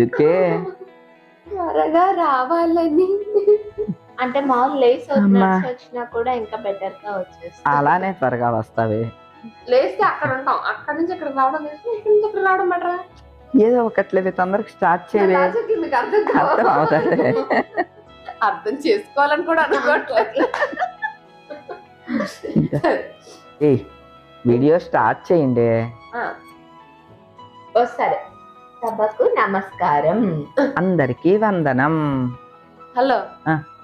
అందుకే త్వరగా రావాలని. అంటే మామూలు లేస్ వచ్చినా కూడా ఇంకా బెటర్ గా వచ్చేస్తుంది. అలానే త్వరగా వస్తావి. లేస్తే అక్కడ ఉంటాం, అక్కడ నుంచి ఇక్కడ రావడం, ఇక్కడ నుంచి ఇక్కడ రావడం బెటరా? ఏదో ఒకట్లేదు, తొందరగా స్టార్ట్ చేయవే. మీకు అర్థం అవుతుంది. అర్థం చేసుకోవాలని కూడా అనుకోవట్లేదు. ఏ వీడియో స్టార్ట్ చేయండి. సరే. సభకు నమస్కారం, అందరికీ వందనం. హలో,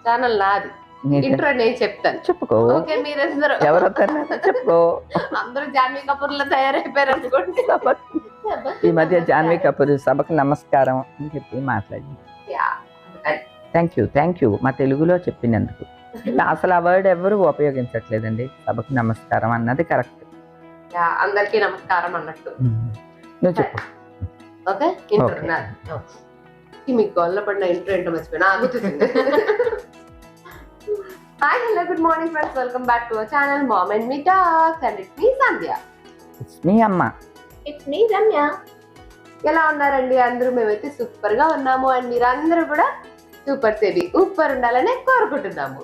ఛానల్ నాది, ఇంట్రో నేను చెప్తాను, చెప్పుకో. ఓకే? మీరందరూ ఎవరో చెప్పుకో. అందరూ జాన్వీ కపూర్ లో తయారైపోయారు అనుకోండి. ఈ మధ్య జాన్వీ కపూర్ సభకు నమస్కారం అని చెప్పి మాట్లాడింది. థ్యాంక్ యూ మా తెలుగులో చెప్పినందుకు. అసలు ఆ వర్డ్ ఎవరు ఉపయోగించట్లేదండి. సభకు నమస్కారం అన్నది కరెక్ట్. అందరికీ నమస్కారం అన్నట్టు నువ్వు చెప్పు. ఓకే, మీకు గొల్ల పడిన ఇంట్రో ఏంటో మర్చిపోయినా. Hi, hello, good morning friends, welcome back to our channel mom and me talks, and it's me Sandhya. It's me అమ్మ. It's me Ramya. ఎలా ఉన్నారండి అందరూ? మేమైతే సూపర్ గా ఉన్నాము, అండ్ మీరందరూ కూడా సూపర్ సేవి సూపర్ ఉండాలని కోరుకుంటున్నాము.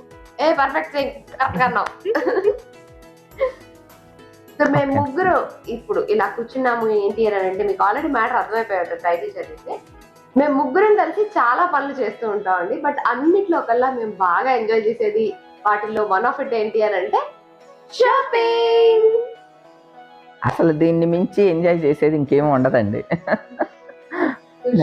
పర్ఫెక్ట్ కరెక్ట్ గా ఉన్నాం. సో మేము ముగ్గురు ఇప్పుడు ఇలా కూర్చున్నాము ఏంటి అని అంటే, మీకు ఆల్రెడీ మ్యాటర్ అర్థమైపోయాడు టైటిల్ చదివితే. మేము ముగ్గురం కలిసి చాలా పనులు చేస్తూ ఉంటామండి, బట్ అన్నిట్లో కల్లా మేము బాగా ఎంజాయ్ చేసేది, వాటిల్లో వన్ ఆఫ్ ఇట్ ఏంటి అని అంటే షాపింగ్. అసలు దీన్ని మించి ఎంజాయ్ చేసేది ఇంకేమీ ఉండదండి.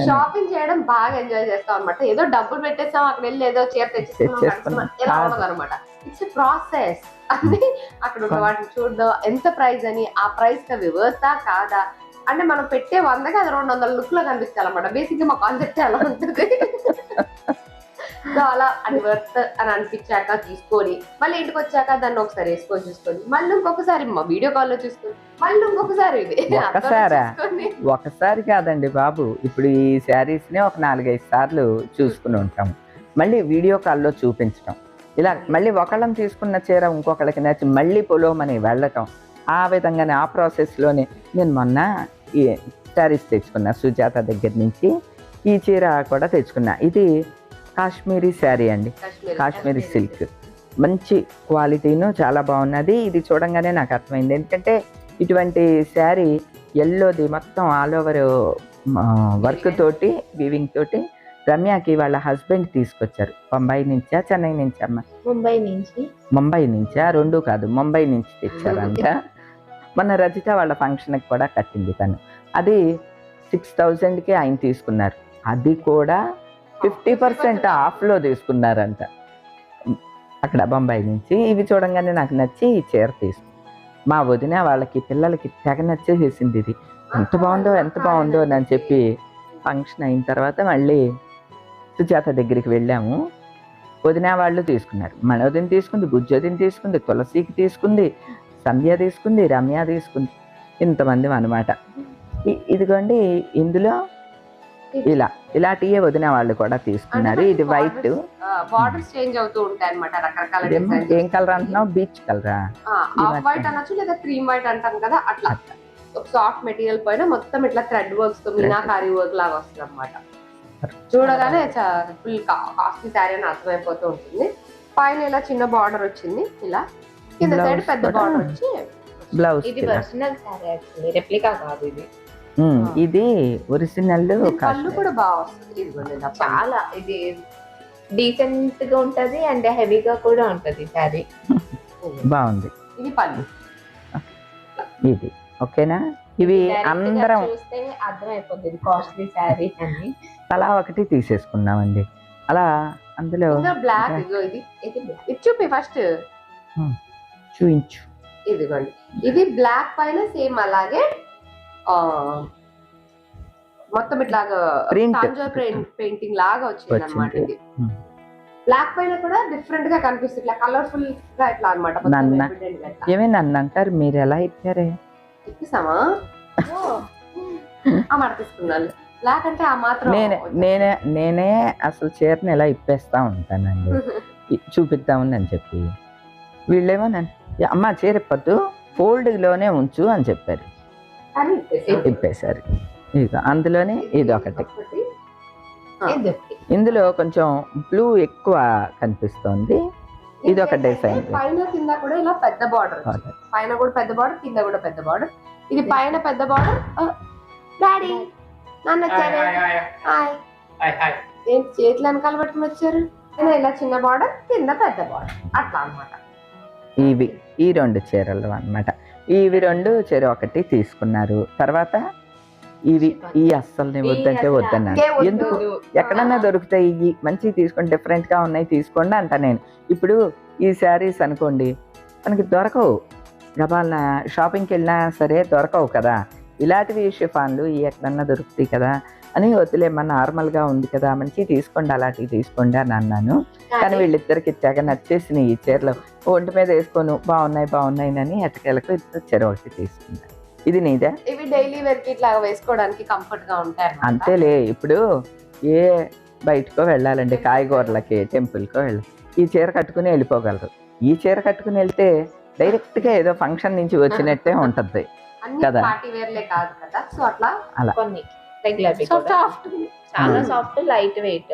షాపింగ్ చేయడం బాగా ఎంజాయ్ చేస్తాం అనమాట. ఏదో డబ్బులు పెట్టేస్తాం, అక్కడ వెళ్ళి ఏదో చీర తెచ్చేసుకున్నాం అనమాట. ఇట్స్ ప్రాసెస్ అని అక్కడ ఉన్న వాటిని చూడడం, ఎంత ప్రైస్ అని, ఆ ప్రైస్ కి అవి వర్తా కాదా అంటే, మనం పెట్టే 100కి అది 200 లుక్ లో కనిపిస్తాయి అనమాట. బేసిక్ గా మా కాన్సెప్ట్ అలా ఉంటుంది. సో అలా అది వర్త్ అని అనిపించాక తీసుకొని, మళ్ళీ ఇంటికి వచ్చాక దాన్ని ఒకసారి వేసుకొని చూసుకొని, మళ్ళీ ఇంకొకసారి మా వీడియో కాల్ లో చూసుకొని, మళ్ళీ ఇంకొకసారి ఒకసారి కాదండి బాబు. ఇప్పుడు ఈ శారీస్ ని ఒక 4-5 సార్లు చూసుకుని ఉంటాము, మళ్ళీ వీడియో కాల్లో చూపించడం, ఇలా మళ్ళీ ఒకళ్ళని తీసుకున్న చీర ఇంకొకళ్ళకి నచ్చి మళ్ళీ పొలోమని వెళ్ళటం. ఆ విధంగానే ఆ ప్రాసెస్లోనే నేను మొన్న ఈ శారీస్ తెచ్చుకున్నా సుజాత దగ్గర నుంచి. ఈ చీర కూడా తెచ్చుకున్నా. ఇది కాశ్మీరీ శారీ అండి, కాశ్మీరీ సిల్క్, మంచి క్వాలిటీను, చాలా బాగున్నది. ఇది చూడంగానే నాకు అర్థమైంది, ఎందుకంటే ఇటువంటి శారీ ఎల్లోది మొత్తం ఆల్ ఓవర్ వర్క్ తోటి, వీవింగ్ తోటి రమ్యకి వాళ్ళ హస్బెండ్ తీసుకొచ్చారు. బొంబాయి నుంచా చెన్నై నుంచా అమ్మ? ముంబై నుంచా? రెండు కాదు, ముంబై నుంచి తెచ్చారంట. మొన్న రజిత వాళ్ళ ఫంక్షన్కి కూడా కట్టింది తను. అది 6000కి ఆయన తీసుకున్నారు. అది కూడా 50% ఆఫ్లో తీసుకున్నారంట అక్కడ బొంబాయి నుంచి. ఇవి చూడంగానే నాకు నచ్చి ఈ చీర తీసుకున్నాను. మా వదిన వాళ్ళకి పిల్లలకి తెగ నచ్చేసేసింది. ఇది ఎంత బాగుందో అని చెప్పి ఫంక్షన్ అయిన తర్వాత మళ్ళీ సుజాత దగ్గరికి వెళ్ళాము. వదిన వాళ్ళు తీసుకున్నారు. మన వదిన తీసుకుంది, బుజ్జొదిన తీసుకుంది, తులసికి తీసుకుంది, సంధ్య తీసుకుంది, రమ్య తీసుకుంది. ఇంతమంది అనమాట. ఇదిగోండి, ఇందులో ఇలాంటియే వదిన వాళ్ళు కూడా తీసుకున్నారు. ఇది వైట్, బార్డర్స్ చేంజ్ అవుతూ ఉంటాయి అన్నమాట, రకరకాల. ఏం కలర్ అంటున్నావు? బీచ్ కలరా? ఆఫ్ వైట్ అనొచ్చు, లేదా క్రీమ్ వైట్ అంటాం కదా, అట్లా ఒక సాఫ్ట్ మెటీరియల్ పైన మొత్తం ఇట్లా థ్రెడ్ వర్క్స్ తో మీనాకారి వర్క్ లాగా వస్తుంది అన్నమాట. చూడగానే ఫుల్ కాస్ట్లీ శారీ అని అర్థమైపోతూ ఉంటుంది. పైన ఇలా చిన్న బార్డర్ వచ్చింది, ఇలా కింద సైడ్ పెద్ద బార్డర్ వచ్చి బ్లౌజ్. ఇది ఒరిజినల్ శారీ, యాక్చువల్లీ రెప్లికా కాదు ఇది. ఇది ఒరిజినల్. పళ్ళు కూడా బాగా వస్తుంది, చాలా ఇది డీసెంట్ గా ఉంటది అండ్ హెవీగా కూడా ఉంటది శారీ. బాగుంది. ఇది పళ్ళు. ఇది ఓకేనా? ఇవి అందరం చూస్తే అర్థమైపోతుంది కాస్ట్లీ శారీ అని. అలా ఒకటి తీసేసుకున్నామండి. అలా అందులో బ్లాక్, ఇది చూపి ఫస్ట్ చూయించు. ఇదిగోండి, ఇది బ్లాక్ పైన సేమ్ అలాగే మొత్తం ఇట్లాగా పెయింటింగ్ లాగా వచ్చింది అనమాట. ఇది బ్లాక్ పైన కూడా డిఫరెంట్ గా కనిపిస్తుంది, ఇట్లా కలర్ఫుల్ గా ఇట్లా అనమాట. ఏమే నన్ను అంటారు, మీరు ఎలా ఇప్పారే? ఇప్పిస్తామా? మాట తీసుకున్నాను. బ్లాక్ అంటే ఆ మాత్రం నేనే అసలు చీరని ఎలా ఇప్పేస్తా ఉంటానండి, చూపిద్దామని అని చెప్పి. వీళ్ళేమో నన్ను అమ్మ చీర ఇప్పద్దు, ఫోల్డ్ లోనే ఉంచు అని చెప్పారు. ఇప్పేశారు. ఇక అందులోనే ఇది ఒకటి ఇందులో కొంచెం బ్లూ ఎక్కువ కనిపిస్తుంది. ఇది ఒక డిజైన్. పైన కింద కూడా ఇలా పెద్ద బార్డర్, పైన కూడా పెద్ద బార్డర్, కింద కూడా పెద్ద బార్డర్. ఇది పైన పెద్ద బార్డర్. డాడీ నాన్న వచ్చారు. హాయ్. ఏంటి చేతులు వెనకాల పట్టుకుని వచ్చారు? ఇలా చిన్న బార్డర్, కింద పెద్ద బార్డర్, అట్లా అనమాట. ఇవి ఈ 2 చీరలు అన్నమాట. ఇవి 2 చీర ఒకటి తీసుకున్నారు. తర్వాత ఈ అస్సలు వద్దంటే వద్దన్నాను. ఎందుకు, ఎక్కడన్నా దొరుకుతాయి ఇవి మంచివి తీసుకోండి, డిఫరెంట్ గా ఉన్నాయి తీసుకోండి అంట నేను. ఇప్పుడు ఈ శారీస్ అనుకోండి మనకి దొరకవు, గబాలన షాపింగ్కి వెళ్ళినా సరే దొరకవు కదా. ఇలాంటివి షిఫాన్లు ఎక్కడన్నా దొరుకుతాయి కదా అని వదిలేమ్మా, నార్మల్గా ఉంది కదా మంచి తీసుకోండి, అలాంటివి తీసుకోండి అని అన్నాను. కానీ వీళ్ళిద్దరికి తెగ నచ్చేసినాయి ఈ చీరలు. ఒంటి మీద వేసుకోను, బాగున్నాయి అని ఎట్టకేలకు ఇద్దరు చీర ఒకటి తీసుకున్నాను. ఇది నీదే? ఇవి డైలీ వేర్ కి ఇట్లా వేసుకోవడానికి కంఫర్ట్ గా ఉంటాయి. అంతేలే, ఇప్పుడు ఏ బయటకో వెళ్ళాలండి, కాయగూరలకి టెంపుల్కో వెళ్ళాలి, ఈ చీర కట్టుకుని వెళ్ళిపోగలరు. ఈ చీర కట్టుకుని వెళ్తే డైరెక్ట్ గా ఏదో ఫంక్షన్ నుంచి వచ్చినట్టే ఉంటది కదా. పార్టీ వేర్ లే కాదు కదా, సో అట్లా అలా కొన్ని రెగ్యులర్ చాలా సాఫ్ట్ లైట్ వెయిట్.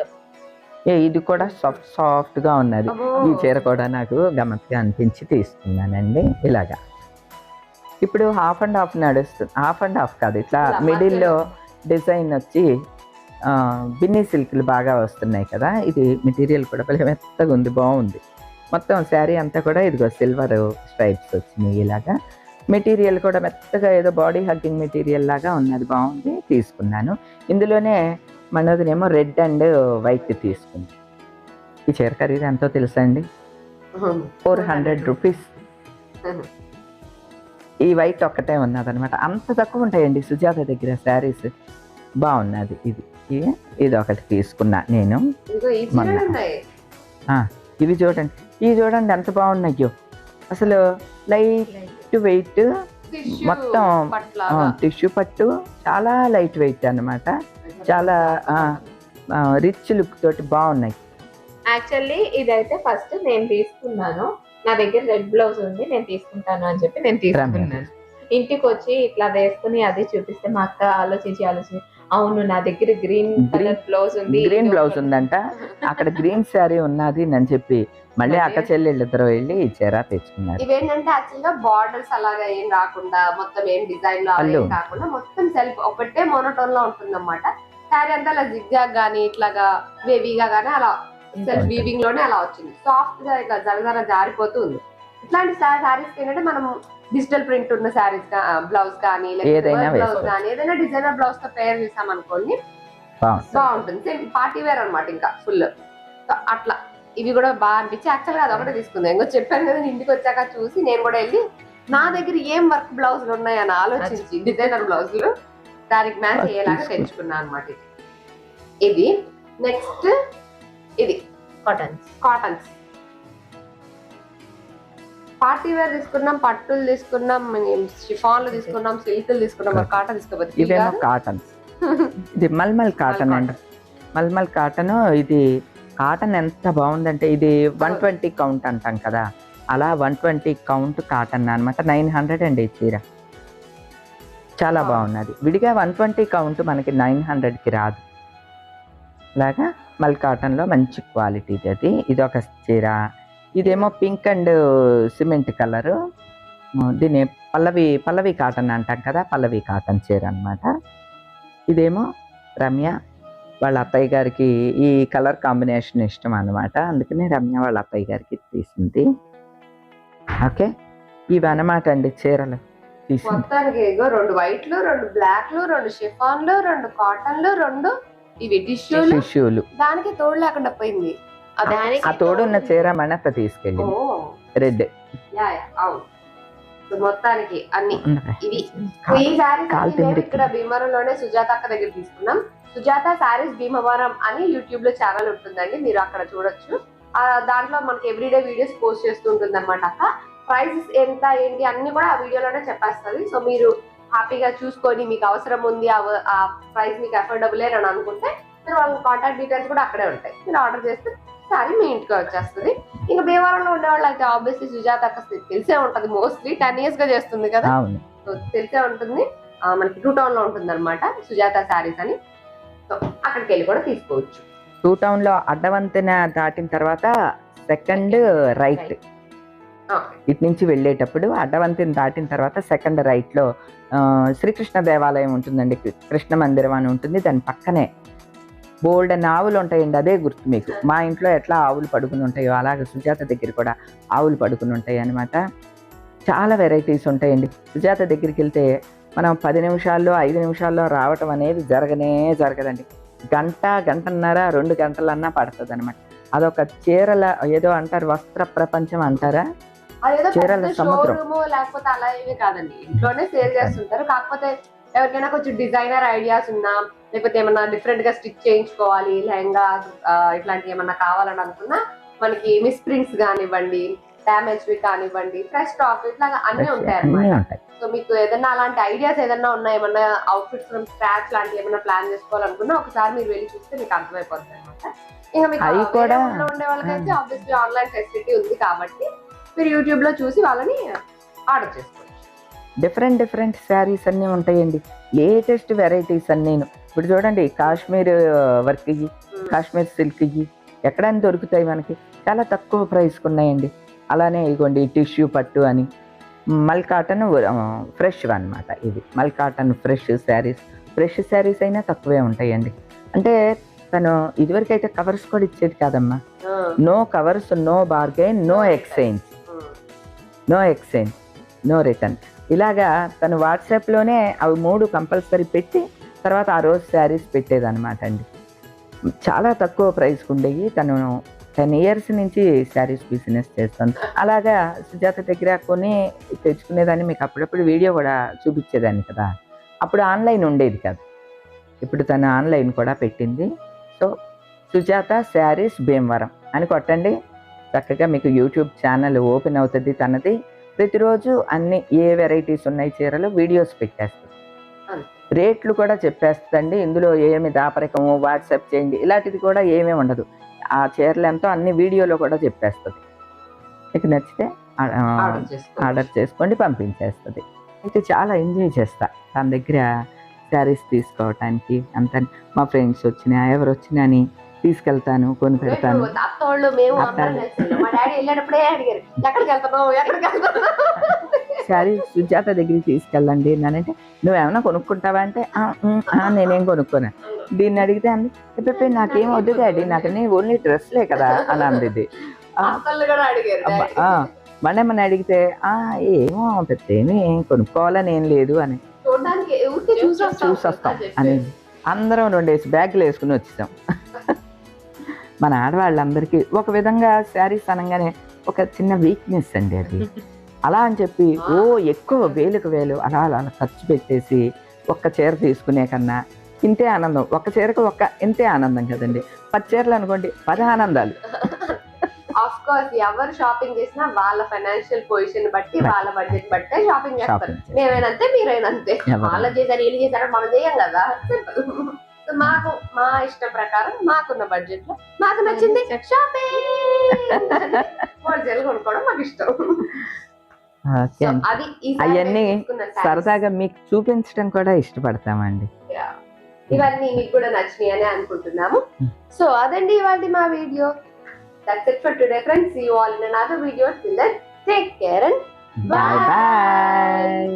ఇది కూడా సాఫ్ట్ గా ఉన్నది. ఈ చీర కూడా నాకు గమ్మత్తుగా అనిపించి తీసుకున్నానండి. ఇలాగా ఇప్పుడు హాఫ్ అండ్ హాఫ్ నడుస్తుంది, హాఫ్ అండ్ హాఫ్ కాదు, ఇట్లా మిడిల్లో డిజైన్ వచ్చి బిన్నీ సిల్క్లు బాగా వస్తున్నాయి కదా. ఇది మెటీరియల్ కూడా మెత్తగా ఉంది, బాగుంది. మొత్తం శారీ అంతా కూడా ఇదిగో సిల్వర్ స్ట్రైప్స్ వచ్చినాయి. ఇలాగా మెటీరియల్ కూడా మెత్తగా ఏదో బాడీ హగ్గింగ్ మెటీరియల్ లాగా ఉన్నది, బాగుంది, తీసుకున్నాను. ఇందులోనే మనదినేమో రెడ్ అండ్ వైట్ తీసుకుంది. ఈ చీర ఖరీదు ఎంతో తెలుసా అండి? 400 రూపీస్. ఈ వైట్ ఒక్కటే ఉన్నదనమాట. అంత తక్కువ ఉంటాయండి సుజాత దగ్గర శారీస్. బాగున్నది ఇది ఒకటి తీసుకున్నా నేను. ఇవి చూడండి ఎంత బాగున్నాయో అసలు. లైట్ వెయిట్, మొత్తం టిష్యూ పట్టు, చాలా లైట్ వెయిట్ అన్నమాట. చాలా రిచ్ లుక్ తోటి బాగున్నాయి. యాక్చువల్లీ ఇదైతే ఫస్ట్ నేను తీసుకున్నాను, నా దగ్గర రెడ్ బ్లౌజ్ ఉంది, నేను తీసుకుంటాను అని చెప్పి నేను తీసుకున్నాను. ఇంటికి వచ్చి ఇట్లా వేసుకుని అది చూపిస్తే మా అక్క ఆలోచించి అవును నా దగ్గర గ్రీన్ కలర్ బ్లౌజ్ ఉంది, గ్రీన్ బ్లౌజ్ ఉందంట, అక్కడ గ్రీన్ శారీ ఉన్నది అని చెప్పి మళ్ళీ అక్క చెల్లెళ్ళు ఇద్దరు వెళ్ళి ఈ చీర తెచ్చుకున్నారు. ఇవేంటంటే యాక్చువల్ గా బార్డర్స్ అలాగా ఏం రాకుండా, మొత్తం ఏం డిజైన్ లో ఏం కాకుండా మొత్తం సెల్ఫ్ ఒకటే మోనోటోన్ లో ఉంటుంది అన్నమాట. శారీ అంతా అలా జిగ్జాగ్ గానీ ఇట్లాగా వేవీగా గానీ అలా సెల్ఫ్ వీవింగ్ లోనే అలా వచ్చింది. సాఫ్ట్ గా ఇట్లా జరగ జారిపోతూ ఉంది. ఇట్లాంటి శారీస్ ఏంటంటే మనం డిజిటల్ ప్రింట్ ఉన్న శారీస్ బ్లౌజ్ కానీ బ్లౌజ్ కానీ ఏదైనా డిజైనర్ బ్లౌజ్ తో పేర్ చేసాం అనుకోండి బాగుంటుంది. సేమ్ పార్టీ వేర్ అనమాట ఇంకా ఫుల్. అట్లా ఇవి కూడా బాగా అనిపించి యాక్చువల్ గా అదొకటి తీసుకుందాం. ఇంకో చెప్పాను కదా, ఇంటికి వచ్చాక చూసి నేను కూడా వెళ్ళి నా దగ్గర ఏం వర్క్ బ్లౌజులు ఉన్నాయని ఆలోచించి డిజైనర్ బ్లౌజులు దానికి మ్యాచ్ అయ్యేలాగా తెచ్చుకున్నా అనమాట. ఇది నెక్స్ట్ ఇది కాటన్స్ పార్టీ వేర్ తీసుకున్నాం, పట్టులు తీసుకున్నాం, షిఫాన్లు తీసుకున్నాం, సిల్క్లు తీసుకున్నాం, కాటన్ తీసుకోవచ్చు. ఇవేమో కాటన్స్. ఇది మల్మల్ కాటన్ అండి, మల్మల్ కాటన్. ఇది కాటన్ ఎంత బాగుందంటే ఇది 120 కౌంట్ అంటాం కదా, అలా 120 కౌంట్ కాటన్ అనమాట. 900 అండి ఈ చీర, చాలా బాగున్నది. విడిగా 120 కౌంట్ మనకి 900కి రాదు. అలాగా మల్ కాటన్లో మంచి క్వాలిటీది అది. ఇది ఒక చీర. ఇదేమో పింక్ అండ్ సిమెంట్ కలరు. దీన్ని పల్లవి కాటన్ అంటాం కదా, పల్లవి కాటన్ చీర అనమాట. ఇదేమో రమ్య వాళ్ళ అత్తయ్య గారికి ఈ కలర్ కాంబినేషన్ ఇష్టం అనమాట, అందుకని రమ్య వాళ్ళ అత్తయ్య గారికి తీసింది. ఓకే, ఇవి అనమాట అండి చీరలు మొత్తానికి. 2 వైట్లు, 2 బ్లాక్లు, 2 షిఫాన్లు, 2 కాటన్లు, 2 ఇవి టిష్యూలు. దానికి తోడు లేకుండా పోయింది. ఆ తోడున్న చీర మనత్త తీసుకెళ్ళి రెడ్. మొత్తానికి అన్ని ఇవి. ఈ శారీస్ ఇక్కడ భీమవరంలోనే సుజాత అక్క దగ్గర తీసుకున్నాం. సుజాత శారీస్ భీమవరం అని యూట్యూబ్ లో ఛానల్ ఉంటుందండి, మీరు అక్కడ చూడొచ్చు. దాంట్లో మనకి ఎవ్రీడే వీడియోస్ పోస్ట్ చేస్తూ ఉంటుంది అనమాట అక్క. ప్రైసెస్ ఎంత ఏంటి అన్ని కూడా ఆ వీడియోలోనే చెప్పేస్తుంది. సో మీరు హ్యాపీగా చూసుకొని మీకు అవసరం ఉంది, ఆ ప్రైస్ మీకు అఫోర్డబుల్ అని అనుకుంటే మీరు వాళ్ళ కాంటాక్ట్ డీటెయిల్స్ కూడా అక్కడే ఉంటాయి. మీరు ఆర్డర్ చేస్తే సారీ మీ ఇంటికి వచ్చేస్తుంది. ఇంకా భీమవరంలో ఉండేవాళ్ళు అయితే ఆబ్వియస్లీ సుజాత అక్క తెలిసే ఉంటది, మోస్ట్లీ 10 years గా చేస్తుంది కదా, తెలిసే ఉంటుంది. మనకి 2 town లో ఉంటుంది అనమాట సుజాత శారీస్ అని. సో అక్కడికి వెళ్ళి కూడా తీసుకోవచ్చు. 2 టౌన్ లో అడ్డవంతెన దాటిన తర్వాత సెకండ్ రైట్, ఇటు నుంచి వెళ్ళేటప్పుడు అడ్డవంతిని దాటిన తర్వాత సెకండ్ రైట్ లో శ్రీకృష్ణ దేవాలయం ఉంటుందండి, కృష్ణ మందిరం అని ఉంటుంది. దాని పక్కనే బోల్డ్ అని ఆవులు ఉంటాయండి, అదే గుర్తు మీకు. మా ఇంట్లో ఎట్లా ఆవులు పడుకుని ఉంటాయో అలాగే సుజాత దగ్గర కూడా ఆవులు పడుకుని ఉంటాయి అన్నమాట. చాలా వెరైటీస్ ఉంటాయండి. సుజాత దగ్గరికి వెళ్తే మనం 10 నిమిషాల్లో 5 నిమిషాల్లో రావటం అనేది జరగదండి. గంటన్నర 2 గంటలన్నా పడుతుంది అనమాట. అదొక చీరల ఏదో అంటారు, వస్త్ర ప్రపంచం అంటారా, చీరల సముద్రం. లేకపోతే అలా ఏమీ కాదండి, ఇంట్లోనే సేల్ చేస్తుంటారు. కాకపోతే ఎవరికైనా కొంచెం డిజైనర్ ఐడియాస్ ఉన్నా, లేకపోతే ఏమన్నా డిఫరెంట్ గా స్టిచ్ చేయించుకోవాలి, లెహంగా ఇట్లాంటి ఏమన్నా కావాలని అనుకున్నా మనకి మిస్ ప్రింట్స్ కానివ్వండి, డ్యామేజ్ కానివ్వండి, ఫ్రెష్ స్టాక్ ఇట్లాగా అన్ని ఉంటాయి అన్నమాట. సో మీకు ఏదన్నా అలాంటి ఐడియాస్ ఏదన్నా ఉన్నా, ఏమన్నా అవుట్ఫిట్స్ ఫ్రమ్ స్క్రాచ్ లాంటి ఏమన్నా ప్లాన్ చేసుకోవాలనుకున్నా ఒకసారి మీరు వెళ్ళి చూస్తే మీకు అర్థమైపోతుంది అనమాట. ఇంకా మీకు ఉండే వాళ్ళకైతే ఆబ్వియస్లీ ఆన్లైన్ ఫెసిలిటీ ఉంది కాబట్టి మీరు యూట్యూబ్ లో చూసి వాళ్ళని ఆర్డర్ చేసుకోవచ్చు. డిఫరెంట్ శారీస్ అన్నీ ఉంటాయండి, లేటెస్ట్ వెరైటీస్ అన్నీ. ఇప్పుడు చూడండి, కాశ్మీర్ వర్క్ ఇవి, కాశ్మీర్ సిల్క్ ఇవి ఎక్కడైనా దొరుకుతాయి మనకి, చాలా తక్కువ ప్రైస్కి ఉన్నాయండి. అలానే ఇదిగోండి టిష్యూ పట్టు అని, మల్ కాటన్ ఫ్రెష్ అన్నమాట. ఇది మల్ కాటన్ ఫ్రెష్ శారీస్ అయినా తక్కువే ఉంటాయండి. అంటే తను ఇదివరకు అయితే కవర్స్ కూడా ఇచ్చేది కాదమ్మా. No covers, no bargain, no exchange, no return. ఇలాగా తను వాట్సాప్లోనే అవి 3 కంపల్సరీ పెట్టి తర్వాత ఆ రోజు శారీస్ పెట్టేదన్నమాట అండి. చాలా తక్కువ ప్రైస్కి ఉండేవి. తను 10 years నుంచి శారీస్ బిజినెస్ చేస్తాను. అలాగా సుజాత దగ్గర కొని తెచ్చుకునేదాన్ని, మీకు అప్పుడప్పుడు వీడియో కూడా చూపించేదాన్ని కదా. అప్పుడు ఆన్లైన్ ఉండేది కాదు, ఇప్పుడు తను ఆన్లైన్ కూడా పెట్టింది. సో సుజాత శారీస్ భీమవరం అని కొట్టండి, చక్కగా మీకు యూట్యూబ్ ఛానల్ ఓపెన్ అవుతుంది తనది. ప్రతిరోజు అన్ని ఏ వెరైటీస్ ఉన్నాయి చీరలు వీడియోస్ పెట్టేస్తుంది, రేట్లు కూడా చెప్పేస్తుందండి. ఇందులో ఏమి దాపరికము, వాట్సాప్ చేయండి ఇలాంటిది కూడా ఏమీ ఉండదు. ఆ చీరలు ఎంతో అన్ని వీడియోలో కూడా చెప్పేస్తుంది. మీకు నచ్చితే ఆర్డర్ చేసుకోండి, పంపించేస్తుంది. అయితే చాలా ఎంజాయ్ చేస్తా తన దగ్గర శారీస్ తీసుకోవటానికి. అంత మా ఫ్రెండ్స్ వచ్చినా ఎవరు వచ్చినా అని తీసుకెళ్తాను, కొని పెడతాను. శారీ సుజాత దగ్గరికి తీసుకెళ్ళండి నానంటే, నువ్వేమైనా కొనుక్కుంటావా అంటే నేనేం కొనుక్కోను. దీన్ని అడిగితే అంది, నాకేం వద్దు డాడీ, నాకు ఓన్లీ డ్రెస్లే కదా అని అంది. మనమని అడిగితే ఏమో పెద్దేమి కొనుక్కోవాలని ఏం లేదు అని చూసొస్తాం అనేది. అందరం 2 బ్యాగులు వేసుకుని వచ్చేసాం. మన ఆడవాళ్ళందరికీ ఒక విధంగా శారీస్ అనగానే ఒక చిన్న వీక్నెస్ అండి అది. అలా అని చెప్పి ఎక్కువ వేలకు వేలు అలా ఖర్చు పెట్టేసి ఒక్క చీర తీసుకునే కన్నా ఇంతే ఆనందం. ఒక్క చీరకు ఇంతే ఆనందం కదండి. 10 చీరలు అనుకోండి 10 ఆనందాలు. ఆఫ్ కోర్స్ ఎవరు షాపింగ్ చేసినా వాళ్ళ ఫైనాన్షియల్ పొజిషన్ బట్టి, వాళ్ళ బడ్జెట్ బట్టే షాపింగ్ చేస్తారు. మేమేనంతే, మీరైనంతే. వాళ్ళు చేశారు, వీళ్ళు చేశారు, మనం చేయం కదా. మాకు మా ఇష్టం ప్రకారం మాకున్న బడ్జెట్ లో మాకు నచ్చింది షాపింగ్ హోల్సేల్ కొనుక్కోవడం మాకు ఇష్టం. అవన్నీ సరదాగా మీకు చూపించడం కూడా ఇష్టపడతామండి. ఇవన్నీ మీకు కూడా నచ్చినాయి అని అనుకుంటున్నాము. సో అదండి ఇవాళ మా video. That's it for today, friends. See you all in another video. Till then, take care and bye.